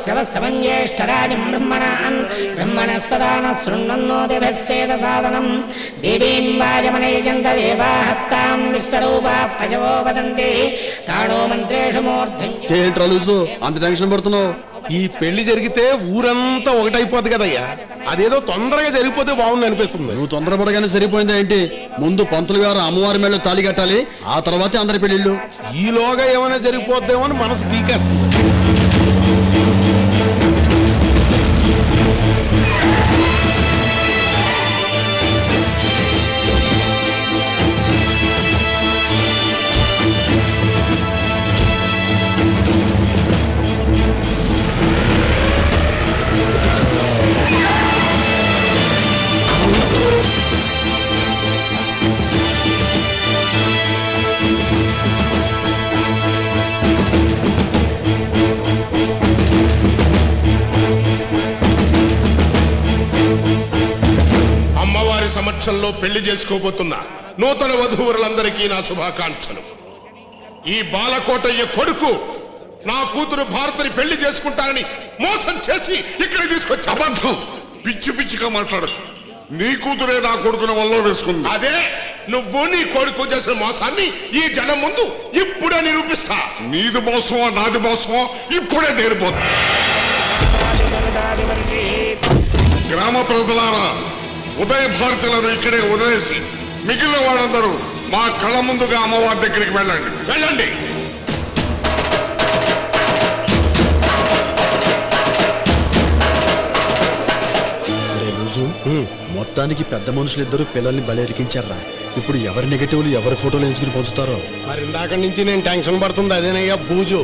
శ్రవస్తమంజ్యేష్ఠరాజం బ్రహ్మణస్పదాన శృణ్వన్నోతిభిः సేదసాదనం దేవీం వాజమనయజంత దేవాహత్తాం విశ్వరూపా పశవో వదంతి తాణో మంత్రేషు మూర్ధన్య. ఏంట్రా లూజు అంత టెన్షన్ పడుతున్నావు? ఈ పెళ్లి జరిగితే ఊరంతా ఒకటైపోద్ది కదయ్యా, అదేదో తొందరగా జరిగిపోతే బాగుంది అనిపిస్తుంది. నువ్వు తొందరపడగానే సరిపోయిందా ఏంటి? ముందు పంతులు గారు అమ్మవారి మేళ తాళి కట్టాలి, ఆ తర్వాతే అందరి పెళ్లిళ్ళు. ఈలోగా ఏమైనా జరిగిపోద్దేమో అని మనసు పీకేస్తుంది. సమక్షంలో పెళ్లి చేసుకోబోతున్నా నూతన వధూవరులందరికీ నా శుభాకాంక్షలు. ఈ బాలకోటయ్య కొడుకు నా కూతురు భారతిని పెళ్లి చేసుకుంటానని మోసం చేసి ఇక్కడ తీసుకొచ్చి అబద్ధం, పిచ్చి పిచ్చిగా మాట్లాడదు. నీ కూతురే నా కొడుకుని వల్ల వేసుకుంది. అదే నువ్వు నీ కొడుకు చేసిన మోసాన్ని ఈ జనం ముందు ఇప్పుడే నిరూపిస్తా. నీది మోసమో నాది మోసమో ఇప్పుడే తేలిపోతుంది. గ్రామ ప్రజలారా, ఉదయ భారతులను ఇక్కడే వదిలేసి మిగిలిన వాళ్ళందరూ మా కళ్ళ ముందుగా అమ్మవారి దగ్గరికి వెళ్ళండి. వెళ్ళండి. మొత్తానికి పెద్ద మనుషులిద్దరూ పిల్లల్ని బలెరికించారా? ఇప్పుడు ఎవరి నెగటివ్లు ఎవరి ఫోటోలు ఎంచుకుని పంచుతారో. మరి ఇందాక నుంచి నేను టెన్షన్ పడుతుంది అదేనయ్యా బూజు.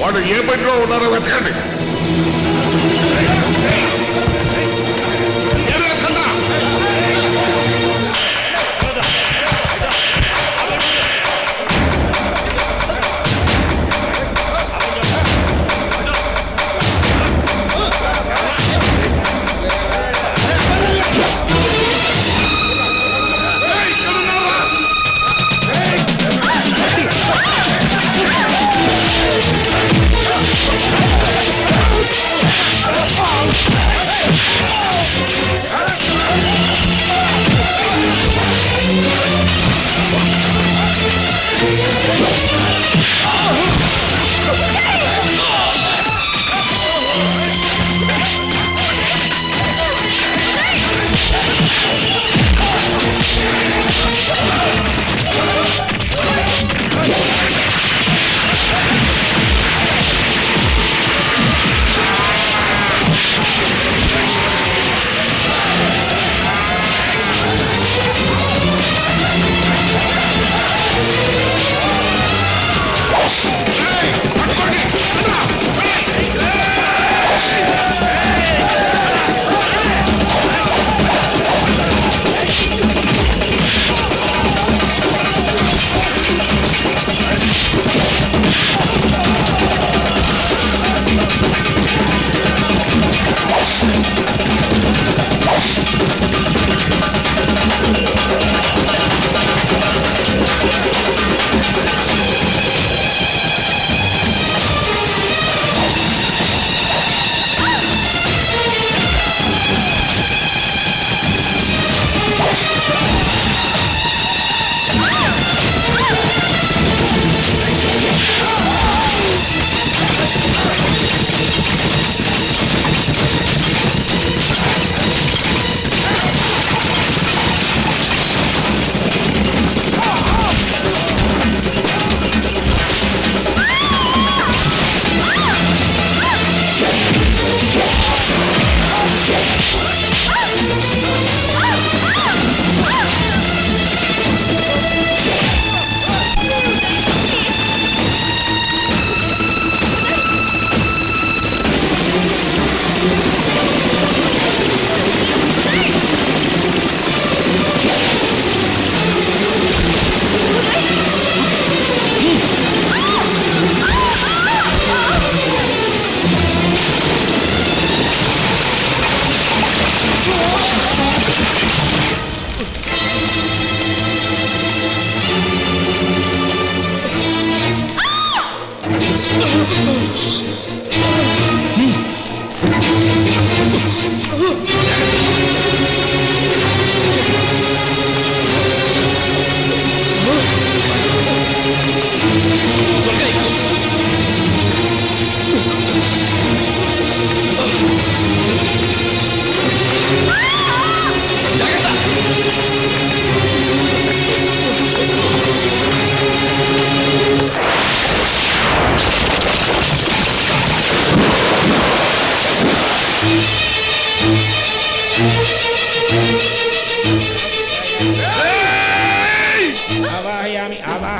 వాడు ఏ పనిలో ఉన్నారో వెతకండి.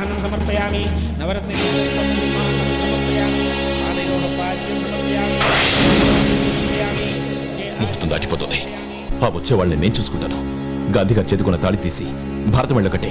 పూర్ణానం సమర్పయామి నవరత్న సమర్పయామి పాదయోగ పాద్యం సమర్పయామి. ముహూర్తం దాటిపోతుంది. ఆ వచ్చేవాళ్ళని నేను చూసుకుంటాను. గాంధీ గారు చేతుకున్న తాళి తీసి భారతం వెళ్ళకట్టే.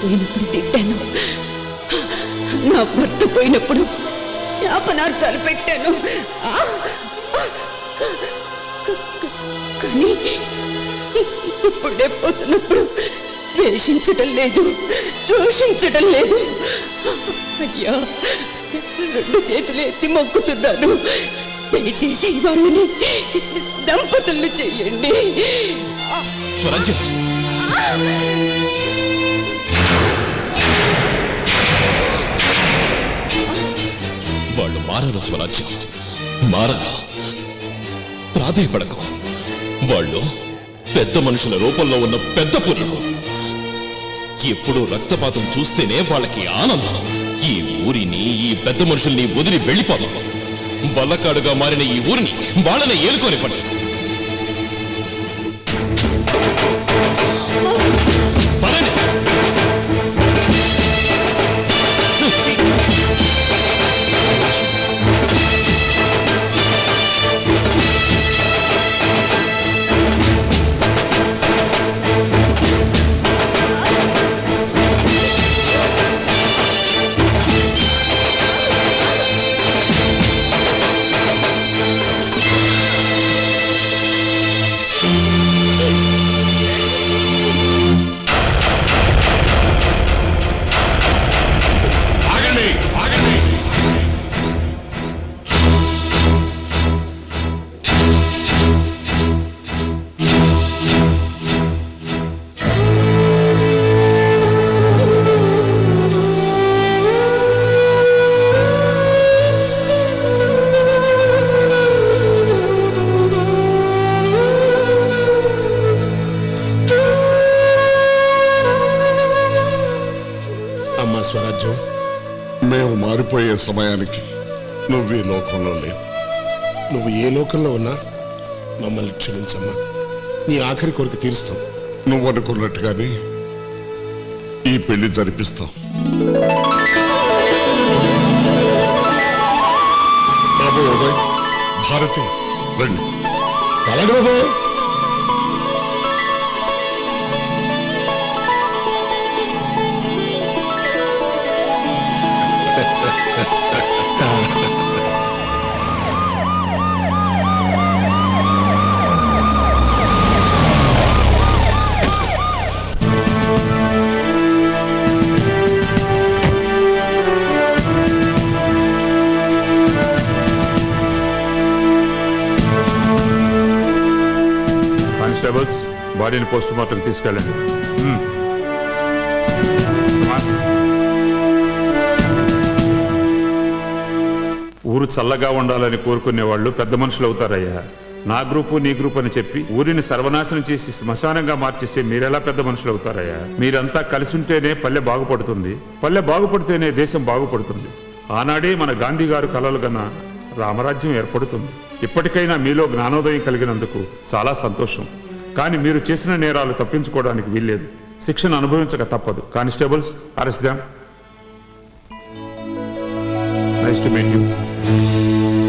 పోయినప్పుడు తిట్టాను, నా భర్త పోయినప్పుడు శాపనార్థాలు పెట్టాను. కానీ ఇప్పుడే పోతున్నప్పుడు ద్వేషించడం లేదు, దూషించడం లేదు. అయ్యా, 2 చేతులు ఎత్తి మొక్కుతున్నాను, దయచేసి వాళ్ళని దంపతులు చెయ్యండి. స్వరాజ్యం, వాళ్ళు మారరు స్వరాజ్యం, మారరు. ప్రాధేయపడకు. వాళ్ళు పెద్ద మనుషుల రూపంలో ఉన్న పెద్ద పురులు. ఎప్పుడు రక్తపాతం చూస్తేనే వాళ్ళకి ఆనందం. ఈ ఊరిని, ఈ పెద్ద మనుషుల్ని వదిలి వెళ్ళిపోదాం. బల్లకాడుగా మారిన ఈ ఊరిని వాళ్ళనే ఏలుకొని పడి. స్వరాజ్యం, మేము మారిపోయే సమయానికి నువ్వు ఈ లోకంలో లేవు. నువ్వు ఏ లోకంలో ఉన్నా మమ్మల్ని క్షమించమ్మా. నీ ఆఖరి కోరిక తీరుస్తాం. నువ్వు అనుకున్నట్టుగానే ఈ పెళ్లి జరిపిస్తాం. బాబు ఉదయ్, భారతి, రండి. అలాగే బాబు. కానిస్టేబుల్స్, బాడీని పోస్ట్ మార్టం తీసుకెళ్ళండి. ఊరు చల్లగా ఉండాలని కోరుకునే వాళ్ళు పెద్ద మనుషులు అవుతారయ్యా. నా గ్రూపు నీ గ్రూప్ అని చెప్పి ఊరిని సర్వనాశనం చేసి శ్మశానంగా మార్చేసి మీరెలా పెద్ద మనుషులు అవుతారయ్యా? మీరంతా కలిసి ఉంటేనే పల్లె బాగుపడుతుంది, పల్లె బాగుపడితేనే దేశం బాగుపడుతుంది. ఆనాడే మన గాంధీ గారు కలలు కన్నా రామరాజ్యం ఏర్పడుతుంది. ఇప్పటికైనా మీలో జ్ఞానోదయం కలిగినందుకు చాలా సంతోషం. కానీ మీరు చేసిన నేరాలు తప్పించుకోవడానికి వీల్లేదు. శిక్షను అనుభవించక తప్పదు. Constables, arrest them. Nice to meet you.